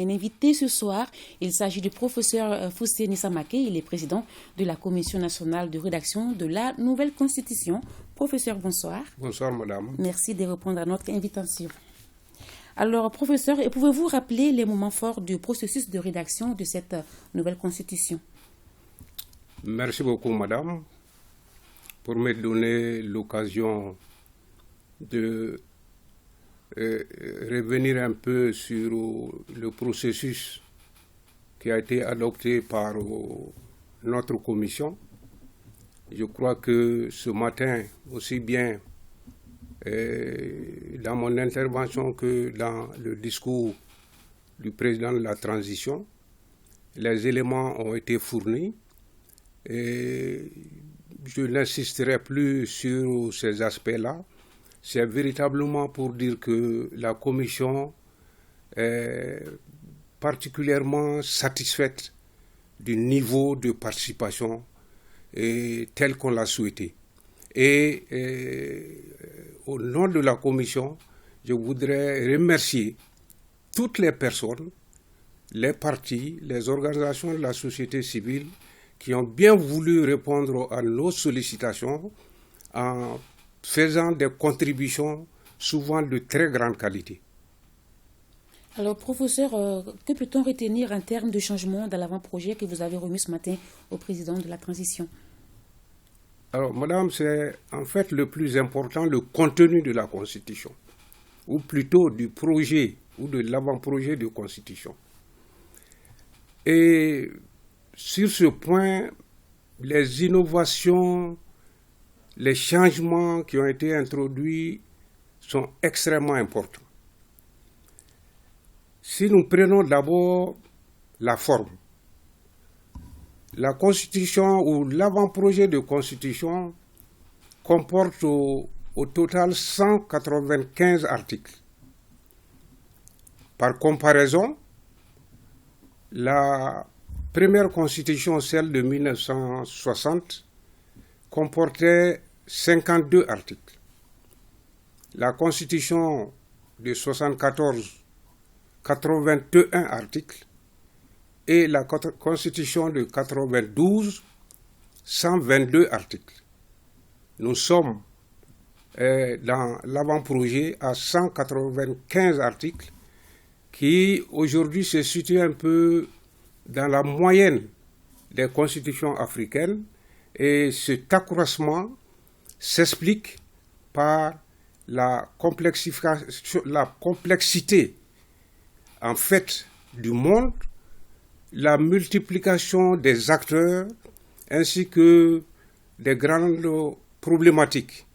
un invité ce soir. Il s'agit du professeur Fousé Nissamake. Il est président de la Commission nationale de rédaction de la nouvelle Constitution. Professeur, bonsoir. Bonsoir, madame. Merci de répondre à notre invitation. Alors, professeur, pouvez-vous rappeler les moments forts du processus de rédaction de cette nouvelle Constitution? Merci beaucoup, madame, pour me donner l'occasion de revenir un peu sur le processus qui a été adopté par notre commission. Je crois que ce matin, aussi bien dans mon intervention que dans le discours du président de la transition, les éléments ont été fournis et je n'insisterai plus sur ces aspects-là. C'est véritablement pour dire que la Commission est particulièrement satisfaite du niveau de participation tel qu'on l'a souhaité. Et au nom de la Commission, je voudrais remercier toutes les personnes, les partis, les organisations de la société civile qui ont bien voulu répondre à nos sollicitations en faisant des contributions souvent de très grande qualité. Alors, professeur, que peut-on retenir en termes de changement dans l'avant-projet que vous avez remis ce matin au président de la transition? Alors, madame, c'est en fait le plus important, le contenu de la Constitution, ou plutôt du projet ou de l'avant-projet de Constitution. Et sur ce point, les innovations, les changements qui ont été introduits sont extrêmement importants. Si nous prenons d'abord la forme, la Constitution ou l'avant-projet de Constitution comporte au total 195 articles. Par comparaison, la première Constitution, celle de 1960, comportait 52 articles. La Constitution de 1974, 81 articles. Et la Constitution de 1992, 122 articles. Nous sommes dans l'avant-projet à 195 articles qui aujourd'hui se situent un peu dans la moyenne des constitutions africaines. Et cet accroissement s'explique par la complexité en fait du monde, la multiplication des acteurs ainsi que des grandes problématiques.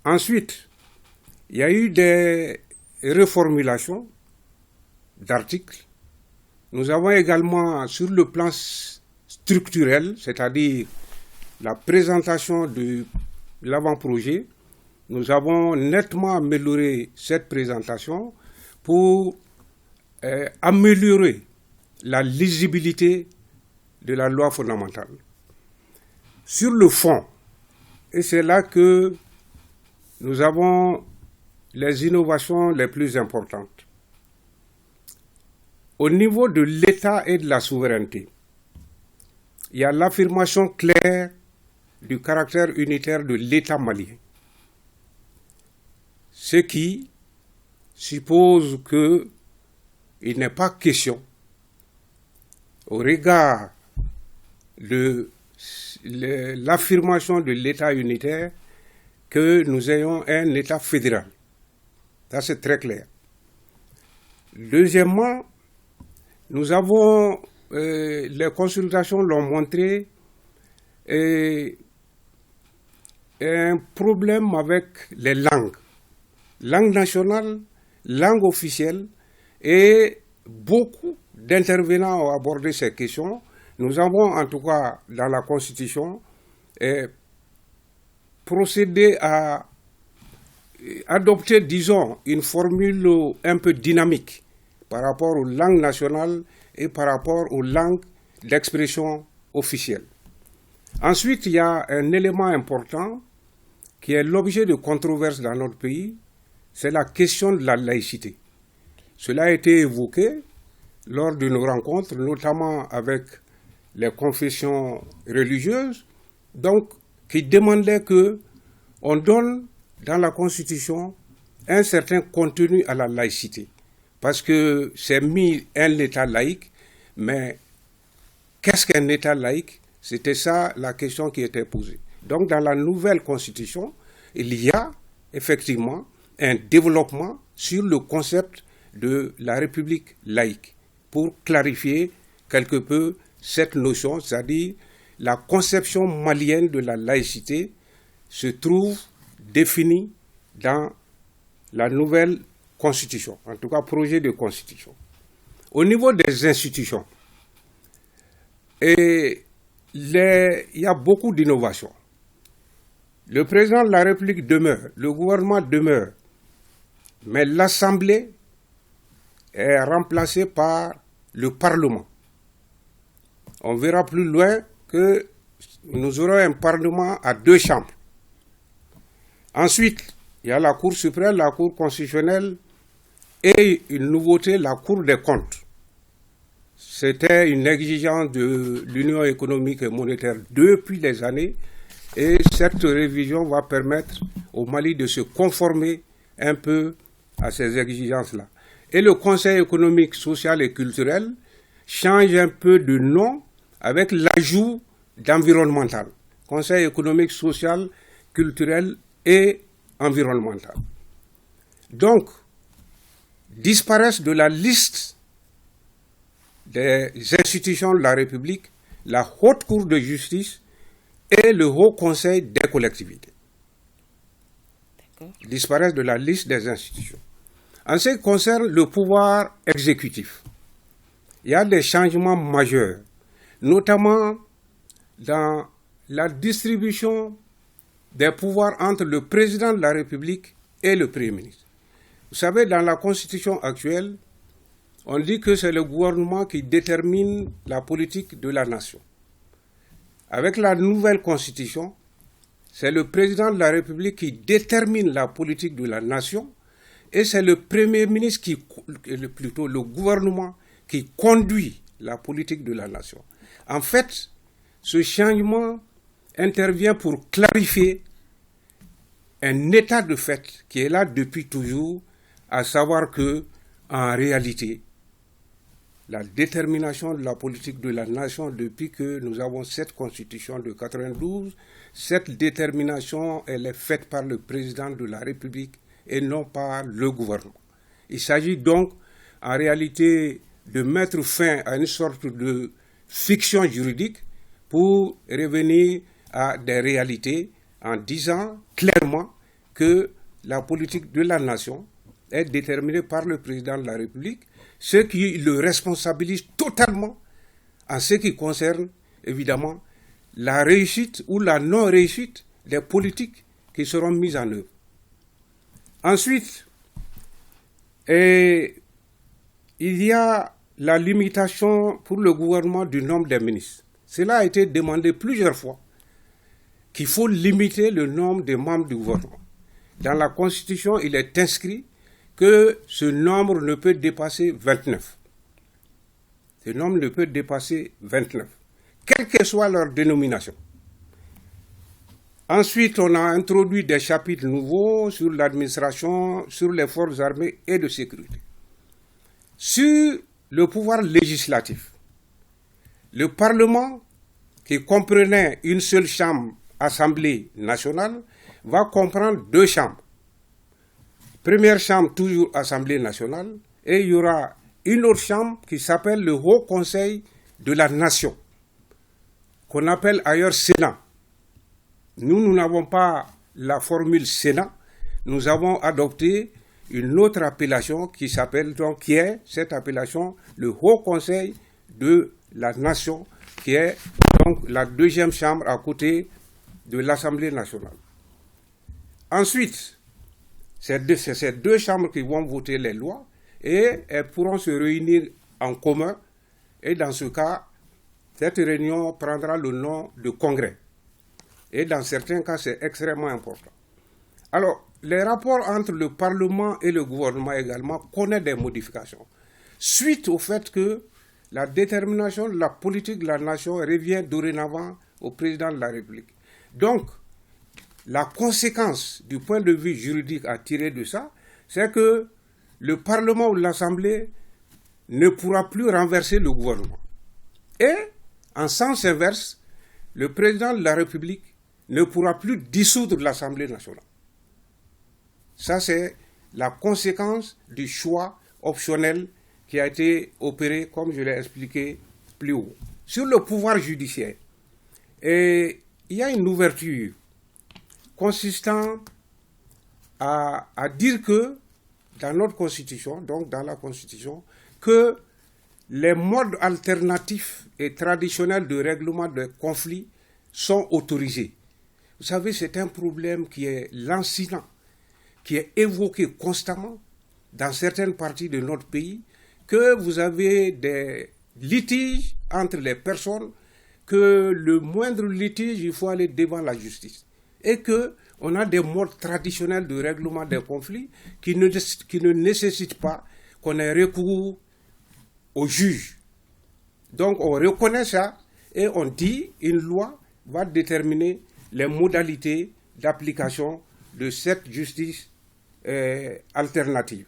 Ensuite, il y a eu des reformulations d'articles. Nous avons également sur le plan structurel, c'est-à-dire la présentation de l'avant-projet, nous avons nettement amélioré cette présentation pour améliorer la lisibilité de la loi fondamentale. Sur le fond, et c'est là que nous avons les innovations les plus importantes. Au niveau de l'État et de la souveraineté, il y a l'affirmation claire du caractère unitaire de l'État malien, ce qui suppose qu'il n'est pas question, au regard de l'affirmation de l'État unitaire, que nous ayons un État fédéral. Ça, c'est très clair. Deuxièmement, nous avons, les consultations l'ont montré, un problème avec les langues. Langue nationale, langue officielle, et beaucoup d'intervenants ont abordé ces questions. Nous avons en tout cas dans la Constitution procédé à adopter, disons, une formule un peu dynamique par rapport aux langues nationales et par rapport aux langues d'expression officielle. Ensuite, il y a un élément important qui est l'objet de controverses dans notre pays, c'est la question de la laïcité. Cela a été évoqué lors d'une rencontre, notamment avec les confessions religieuses, donc qui demandaient qu'on donne dans la Constitution un certain contenu à la laïcité. Parce que c'est mis un État laïque, mais qu'est-ce qu'un État laïque? C'était ça la question qui était posée. Donc dans la nouvelle Constitution, il y a effectivement un développement sur le concept de la République laïque pour clarifier quelque peu cette notion, c'est-à-dire la conception malienne de la laïcité se trouve définie dans la nouvelle Constitution, en tout cas projet de Constitution. Au niveau des institutions, il y a beaucoup d'innovations. Le président de la République demeure, le gouvernement demeure, mais l'Assemblée est remplacée par le Parlement. On verra plus loin que nous aurons un Parlement à 2 chambres. Ensuite, il y a la Cour suprême, la Cour constitutionnelle et une nouveauté, la Cour des comptes. C'était une exigence de l'Union économique et monétaire depuis des années et cette révision va permettre au Mali de se conformer un peu à ces exigences-là. Et le Conseil économique, social et culturel change un peu de nom avec l'ajout d'environnemental. Conseil économique, social, culturel et environnemental. Donc, disparaissent de la liste des institutions de la République la Haute Cour de justice et le Haut Conseil des collectivités. Disparaissent de la liste des institutions. En ce qui concerne le pouvoir exécutif, il y a des changements majeurs, notamment dans la distribution des pouvoirs entre le président de la République et le Premier ministre. Vous savez, dans la Constitution actuelle, on dit que c'est le gouvernement qui détermine la politique de la nation. Avec la nouvelle Constitution, c'est le président de la République qui détermine la politique de la nation et c'est le Premier ministre, plutôt le gouvernement, qui conduit la politique de la nation. En fait, ce changement intervient pour clarifier un état de fait qui est là depuis toujours, à savoir que, en réalité, la détermination de la politique de la nation depuis que nous avons cette constitution de 92, cette détermination, elle est faite par le président de la République et non par le gouvernement. Il s'agit donc, en réalité, de mettre fin à une sorte de fiction juridique pour revenir à des réalités en disant clairement que la politique de la nation est déterminée par le président de la République, ce qui le responsabilise totalement en ce qui concerne, évidemment, la réussite ou la non-réussite des politiques qui seront mises en œuvre. Ensuite, il y a la limitation pour le gouvernement du nombre des ministres. Cela a été demandé plusieurs fois, qu'il faut limiter le nombre de membres du gouvernement. Dans la Constitution, il est inscrit que ce nombre ne peut dépasser 29. Ce nombre ne peut dépasser 29, quelle que soit leur dénomination. Ensuite, on a introduit des chapitres nouveaux sur l'administration, sur les forces armées et de sécurité. Sur le pouvoir législatif, le Parlement, qui comprenait une seule chambre, Assemblée nationale, va comprendre 2 chambres. Première chambre, toujours Assemblée nationale, et il y aura une autre chambre qui s'appelle le Haut Conseil de la Nation, qu'on appelle ailleurs Sénat. Nous n'avons pas la formule Sénat, nous avons adopté une autre appellation qui s'appelle donc, qui est cette appellation, le Haut Conseil de la Nation, qui est donc la 2e chambre à côté de l'Assemblée nationale. Ensuite, c'est ces 2 chambres qui vont voter les lois et elles pourront se réunir en commun et dans ce cas, cette réunion prendra le nom de congrès. Et dans certains cas, c'est extrêmement important. Alors, les rapports entre le Parlement et le gouvernement également connaissent des modifications, suite au fait que la détermination de la politique de la nation revient dorénavant au président de la République. Donc, la conséquence du point de vue juridique à tirer de ça, c'est que le Parlement ou l'Assemblée ne pourra plus renverser le gouvernement. Et, en sens inverse, le président de la République ne pourra plus dissoudre l'Assemblée nationale. Ça, c'est la conséquence du choix optionnel qui a été opéré, comme je l'ai expliqué plus haut. Sur le pouvoir judiciaire, il y a une ouverture consistant à dire que, dans notre Constitution, donc dans la Constitution, que les modes alternatifs et traditionnels de règlement de conflits sont autorisés. Vous savez, c'est un problème qui est lancinant, qui est évoqué constamment dans certaines parties de notre pays, que vous avez des litiges entre les personnes, que le moindre litige, il faut aller devant la justice. Et qu'on a des modes traditionnels de règlement des conflits qui ne nécessitent pas qu'on ait recours au juge. Donc on reconnaît ça et on dit une loi va déterminer les modalités d'application de cette justice alternative.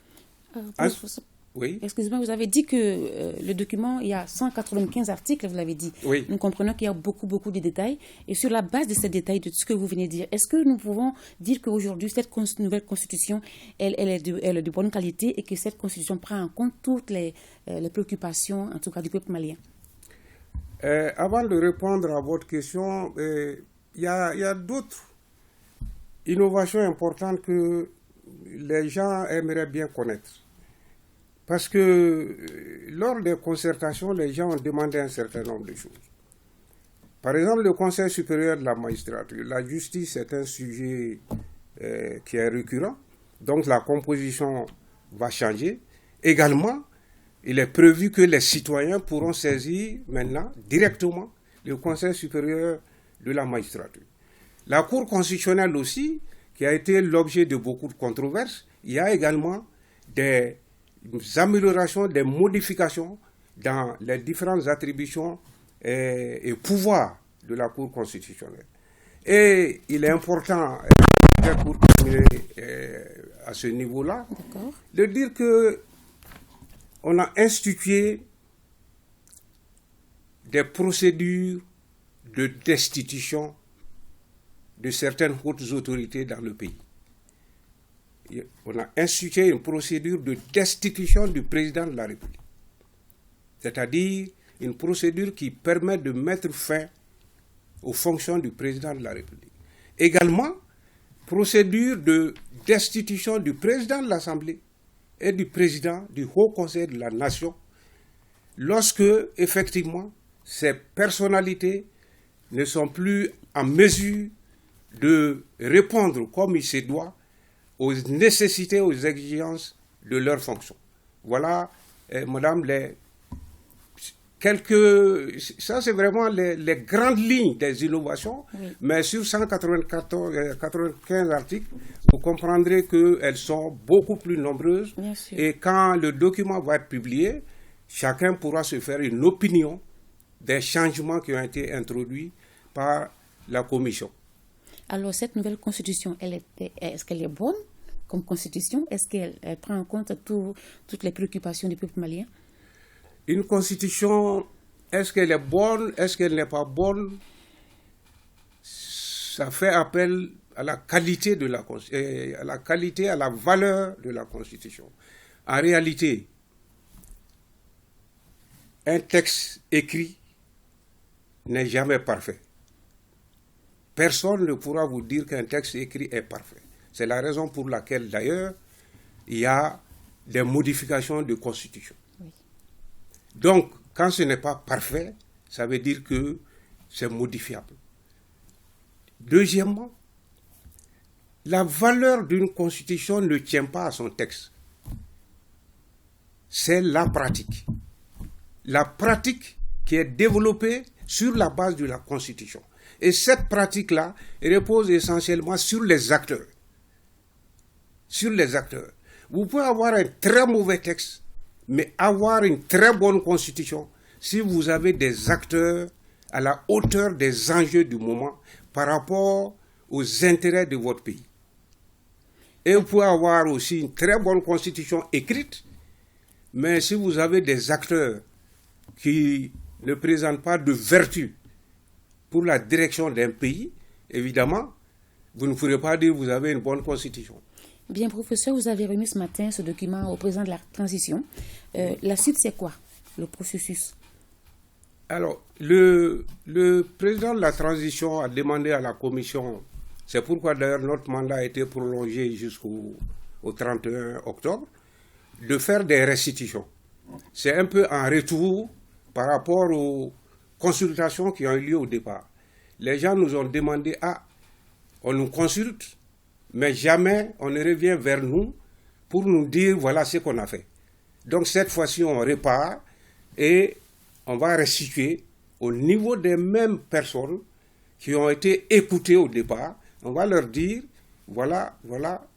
Oui. Excusez-moi, vous avez dit que le document, il y a 195 articles, vous l'avez dit. Oui. Nous comprenons qu'il y a beaucoup de détails. Et sur la base de ces détails, de ce que vous venez de dire, est-ce que nous pouvons dire qu'aujourd'hui, cette nouvelle constitution, elle est de bonne qualité et que cette constitution prend en compte toutes les préoccupations, en tout cas, du peuple malien? Avant de répondre à votre question, il y a d'autres innovations importantes que les gens aimeraient bien connaître. Parce que lors des concertations, les gens ont demandé un certain nombre de choses. Par exemple, le Conseil supérieur de la magistrature. La justice est un sujet qui est récurrent, donc la composition va changer. Également, il est prévu que les citoyens pourront saisir maintenant directement le Conseil supérieur de la magistrature. La Cour constitutionnelle aussi, qui a été l'objet de beaucoup de controverses, il y a également des améliorations, des modifications dans les différentes attributions et pouvoirs de la Cour constitutionnelle. Et il est important, pour terminer à ce niveau-là, de dire que on a institué des procédures de destitution de certaines hautes autorités dans le pays. On a institué une procédure de destitution du président de la République. C'est-à-dire une procédure qui permet de mettre fin aux fonctions du président de la République. Également, procédure de destitution du président de l'Assemblée et du président du Haut Conseil de la Nation lorsque, effectivement, ces personnalités ne sont plus en mesure de répondre comme il se doit aux nécessités, aux exigences de leurs fonctions. Voilà, madame, ça c'est vraiment les grandes lignes des innovations, oui. Mais sur 195 articles, vous comprendrez qu'elles sont beaucoup plus nombreuses. Et quand le document va être publié, chacun pourra se faire une opinion des changements qui ont été introduits par la Commission. Alors, cette nouvelle constitution, est-ce qu'elle est bonne comme constitution? Est-ce qu'elle prend en compte toutes les préoccupations du peuple malien? Une constitution, est-ce qu'elle est bonne? Est-ce qu'elle n'est pas bonne? Ça fait appel à la qualité de la à la valeur de la constitution. En réalité, un texte écrit n'est jamais parfait. Personne ne pourra vous dire qu'un texte écrit est parfait. C'est la raison pour laquelle, d'ailleurs, il y a des modifications de constitution. Oui. Donc, quand ce n'est pas parfait, ça veut dire que c'est modifiable. Deuxièmement, la valeur d'une constitution ne tient pas à son texte. C'est la pratique. La pratique qui est développée sur la base de la constitution. Et cette pratique-là repose essentiellement sur les acteurs. sur les acteurs. Vous pouvez avoir un très mauvais texte, mais avoir une très bonne constitution si vous avez des acteurs à la hauteur des enjeux du moment par rapport aux intérêts de votre pays. Et vous pouvez avoir aussi une très bonne constitution écrite, mais si vous avez des acteurs qui ne présentent pas de vertu pour la direction d'un pays, évidemment, vous ne pourrez pas dire que vous avez une bonne constitution. Bien, professeur, vous avez remis ce matin ce document au président de la transition. La suite, c'est quoi, le processus? Alors, le président de la transition a demandé à la commission, c'est pourquoi d'ailleurs notre mandat a été prolongé jusqu'au 31 octobre, de faire des restitutions. C'est un peu en retour par rapport aux consultations qui ont eu lieu au départ. Les gens nous ont demandé, on nous consulte, mais jamais on ne revient vers nous pour nous dire voilà ce qu'on a fait. Donc cette fois-ci, on répare et on va restituer au niveau des mêmes personnes qui ont été écoutées au départ. On va leur dire voilà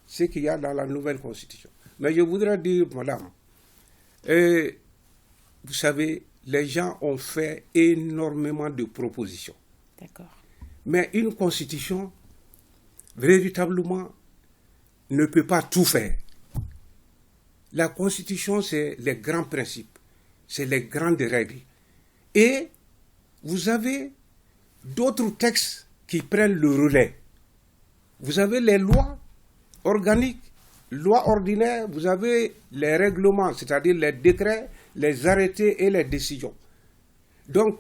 ce qu'il y a dans la nouvelle constitution. Mais je voudrais dire, madame, vous savez, les gens ont fait énormément de propositions. D'accord. Mais une constitution, véritablement, ne peut pas tout faire. La constitution, c'est les grands principes, c'est les grandes règles. Et vous avez d'autres textes qui prennent le relais. Vous avez les lois organiques, lois ordinaires, vous avez les règlements, c'est-à-dire les décrets, les arrêtés et les décisions. Donc,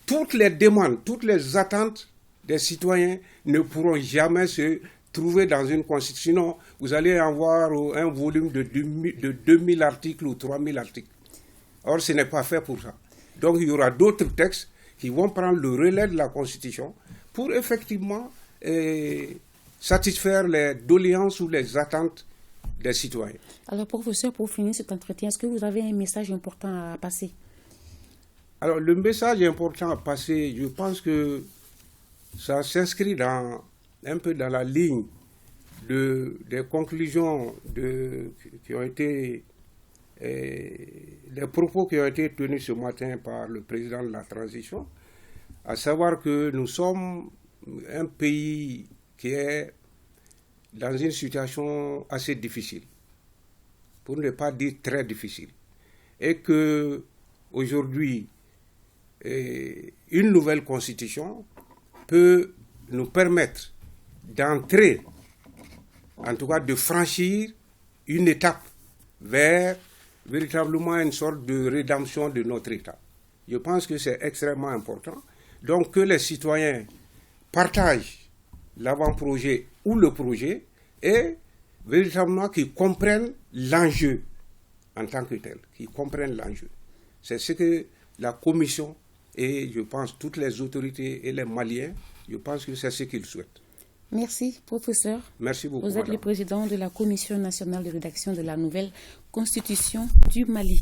toutes les demandes, toutes les attentes des citoyens ne pourront jamais se trouver dans une constitution. Sinon, vous allez avoir un volume de 2000 articles ou 3000 articles. Or, ce n'est pas fait pour ça. Donc, il y aura d'autres textes qui vont prendre le relais de la constitution pour effectivement satisfaire les doléances ou les attentes des citoyens. Alors, professeur, pour finir cet entretien, est-ce que vous avez un message important à passer? Alors, le message important à passer, je pense que ça s'inscrit un peu dans la ligne des conclusions qui ont été, des propos qui ont été tenus ce matin par le président de la transition, à savoir que nous sommes un pays qui est dans une situation assez difficile, pour ne pas dire très difficile, et que aujourd'hui, une nouvelle constitution peut nous permettre d'entrer, en tout cas de franchir une étape vers véritablement une sorte de rédemption de notre État. Je pense que c'est extrêmement important. Donc que les citoyens partagent l'avant-projet ou le projet et véritablement qu'ils comprennent l'enjeu en tant que tel, qu'ils comprennent l'enjeu. C'est ce que la commission et je pense toutes les autorités et les Maliens, je pense que c'est ce qu'ils souhaitent. Merci, professeur. Merci beaucoup. Vous êtes madame. le président de la Commission nationale de rédaction de la nouvelle Constitution du Mali.